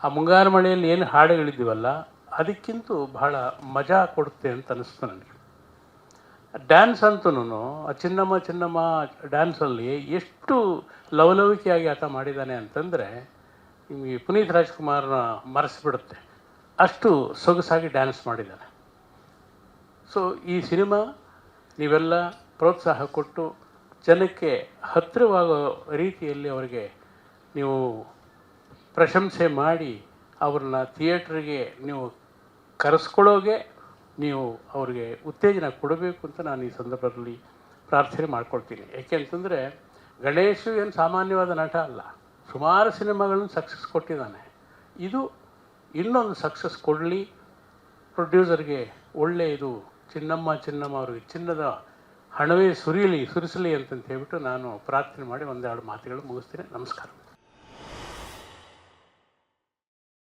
ಆ ಮುಂಗಾರು ಮಳೆಯಲ್ಲಿ ಏನು ಹಾಡುಗಳಿದ್ದೀವಲ್ಲ ಅದಕ್ಕಿಂತ ಬಹಳ ಮಜಾ ಕೊಡುತ್ತೆ ಅಂತ ಅನ್ನಿಸ್ತು ನನಗೆ. ಡ್ಯಾನ್ಸ್ ಅಂತೂ ಆ ಚಿನ್ನಮ್ಮ ಚಿನ್ನಮ್ಮ ಡ್ಯಾನ್ಸಲ್ಲಿ ಎಷ್ಟು ಲವಲವಿಕೆಯಾಗಿ ಆತ ಮಾಡಿದ್ದಾನೆ ಅಂತಂದರೆ ನಿಮಗೆ ಪುನೀತ್ ರಾಜ್ಕುಮಾರ್ನ ಮರೆಸಿಬಿಡುತ್ತೆ, ಅಷ್ಟು ಸೊಗಸಾಗಿ ಡ್ಯಾನ್ಸ್ ಮಾಡಿದ್ದಾನೆ. ಸೊ ಈ ಸಿನಿಮಾ ನೀವೆಲ್ಲ ಪ್ರೋತ್ಸಾಹ ಕೊಟ್ಟು ಜನಕ್ಕೆ ಹತ್ತಿರವಾಗೋ ರೀತಿಯಲ್ಲಿ ಅವರಿಗೆ ನೀವು ಪ್ರಶಂಸೆ ಮಾಡಿ ಅವ್ರನ್ನ ಥಿಯೇಟ್ರಿಗೆ ನೀವು ಕರೆಸ್ಕೊಳ್ಳೋಗೆ ನೀವು ಅವ್ರಿಗೆ ಉತ್ತೇಜನ ಕೊಡಬೇಕು ಅಂತ ನಾನು ಈ ಸಂದರ್ಭದಲ್ಲಿ ಪ್ರಾರ್ಥನೆ ಮಾಡ್ಕೊಳ್ತೀನಿ. ಏಕೆ ಅಂತಂದರೆ ಗಣೇಶು ಏನು ಸಾಮಾನ್ಯವಾದ ನಟ ಅಲ್ಲ, ಸುಮಾರು ಸಿನಿಮಾಗಳನ್ನು ಸಕ್ಸಸ್ ಕೊಟ್ಟಿದ್ದಾನೆ. ಇದು ಇನ್ನೊಂದು ಸಕ್ಸಸ್ ಕೊಡಲಿ, ಪ್ರೊಡ್ಯೂಸರ್ಗೆ ಒಳ್ಳೆಯದು, ಚಿನ್ನಮ್ಮ ಚಿನ್ನಮ್ಮ ಅವ್ರಿಗೆ ಚಿನ್ನದ ಹಣವೇ ಸುರಿಸಲಿ ಅಂತಂತ ಹೇಳ್ಬಿಟ್ಟು ನಾನು ಪ್ರಾರ್ಥನೆ ಮಾಡಿ ಒಂದೆರಡು ಮಾತುಗಳು ಮುಗಿಸ್ತೀನಿ. ನಮಸ್ಕಾರ.